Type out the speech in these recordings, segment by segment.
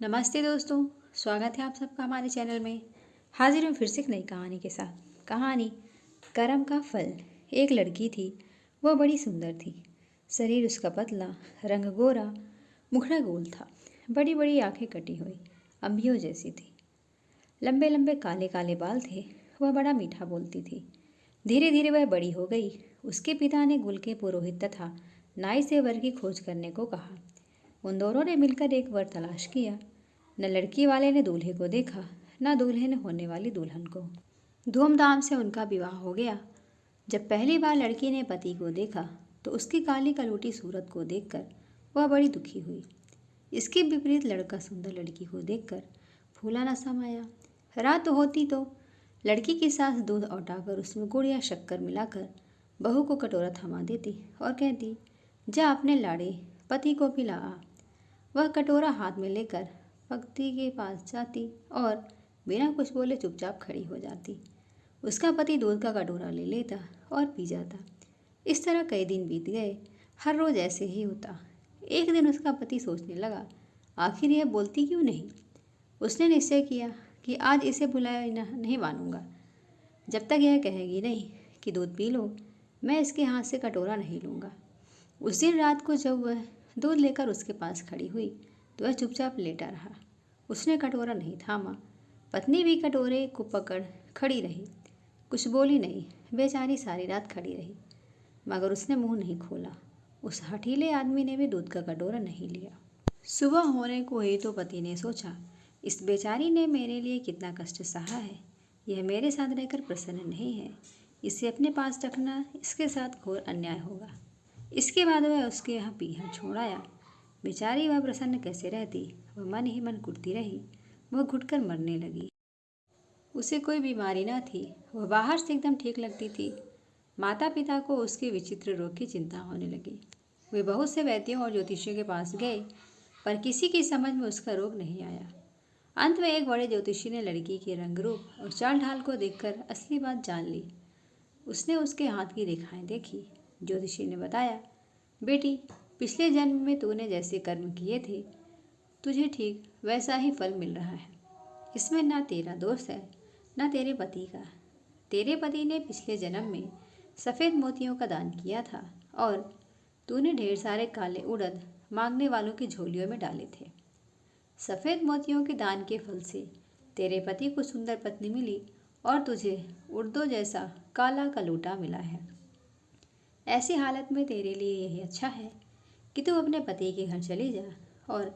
नमस्ते दोस्तों, स्वागत है आप सबका हमारे चैनल में। हाजिर हूँ फिर से एक नई कहानी के साथ। कहानी करम का फल। एक लड़की थी, वह बड़ी सुंदर थी। शरीर उसका पतला, रंग गोरा, मुखड़ा गोल था। बड़ी बड़ी आंखें कटी हुई अंबियों जैसी थी। लंबे लंबे काले काले बाल थे। वह बड़ा मीठा बोलती थी। धीरे धीरे वह बड़ी हो गई। उसके पिता ने कुल के पुरोहित तथा नाई से वर की खोज करने को कहा। उन दोनों ने मिलकर एक वर तलाश किया। न लड़की वाले ने दूल्हे को देखा, न दूल्हे ने होने वाली दुल्हन को। धूमधाम से उनका विवाह हो गया। जब पहली बार लड़की ने पति को देखा तो उसकी काली कलूटी सूरत को देखकर वह बड़ी दुखी हुई। इसके विपरीत लड़का सुंदर लड़की को देखकर फूला न समाया। रात होती तो लड़की की सास दूध औटाकर उसमें गुड़ या शक्कर मिलाकर बहू को कटोरा थमा देती और कहती, जा अपने लाड़े पति को पिला आ। वह कटोरा हाथ में लेकर पति के पास जाती और बिना कुछ बोले चुपचाप खड़ी हो जाती। उसका पति दूध का कटोरा ले लेता और पी जाता। इस तरह कई दिन बीत गए। हर रोज़ ऐसे ही होता। एक दिन उसका पति सोचने लगा, आखिर यह बोलती क्यों नहीं। उसने निश्चय किया कि आज इसे बुलाया नहीं मानूंगा। जब तक यह कहेगी नहीं कि दूध पी लो, मैं इसके हाथ से कटोरा नहीं लूँगा। उस दिन रात को जब वह दूध लेकर उसके पास खड़ी हुई तो वह चुपचाप लेटा रहा। उसने कटोरा नहीं थामा। पत्नी भी कटोरे को पकड़ खड़ी रही, कुछ बोली नहीं। बेचारी सारी रात खड़ी रही, मगर उसने मुंह नहीं खोला। उस हठीले आदमी ने भी दूध का कटोरा नहीं लिया। सुबह होने को ही तो पति ने सोचा, इस बेचारी ने मेरे लिए कितना कष्ट सहा है। यह मेरे साथ रहकर प्रसन्न नहीं है। इसे अपने पास रखना इसके साथ घोर अन्याय होगा। इसके बाद वह उसके यहाँ पीहा छोड़ आया। बेचारी वह प्रसन्न कैसे रहती। वह मन ही मन कुटती रही। वह घुटकर मरने लगी। उसे कोई बीमारी न थी। वह बाहर से एकदम ठीक लगती थी। माता पिता को उसके विचित्र रोग की चिंता होने लगी। वे बहुत से वैद्यों और ज्योतिषियों के पास गए, पर किसी की समझ में उसका रोग नहीं आया। अंत में एक बड़े ज्योतिषी ने लड़की के रंग रूप और चाल ढाल को देखकर असली बात जान ली। उसने उसके हाथ की रेखाएं देखी। ज्योतिषी ने बताया, बेटी, पिछले जन्म में तूने जैसे कर्म किए थे, तुझे ठीक वैसा ही फल मिल रहा है। इसमें ना तेरा दोष है, ना तेरे पति का। तेरे पति ने पिछले जन्म में सफ़ेद मोतियों का दान किया था और तूने ढेर सारे काले उड़द मांगने वालों की झोलियों में डाले थे। सफ़ेद मोतियों के दान के फल से तेरे पति को सुंदर पत्नी मिली और तुझे उड़दों जैसा काला कलूटा मिला है। ऐसी हालत में तेरे लिए यही अच्छा है कि तू अपने पति के घर चली जा और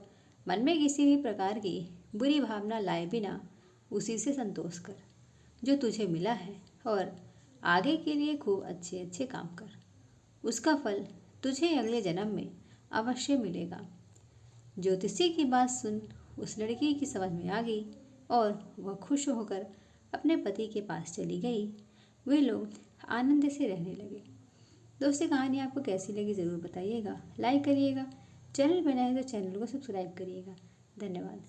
मन में किसी भी प्रकार की बुरी भावना लाए बिना उसी से संतोष कर जो तुझे मिला है, और आगे के लिए खूब अच्छे अच्छे काम कर। उसका फल तुझे अगले जन्म में अवश्य मिलेगा। ज्योतिषी की बात सुन उस लड़की की समझ में आ गई और वह खुश होकर अपने पति के पास चली गई। वे लोग आनंद से रहने लगे। दोस्तों, कहानी आपको कैसी लगी ज़रूर बताइएगा। लाइक करिएगा। चैनल बनाए तो चैनल को सब्सक्राइब करिएगा। धन्यवाद।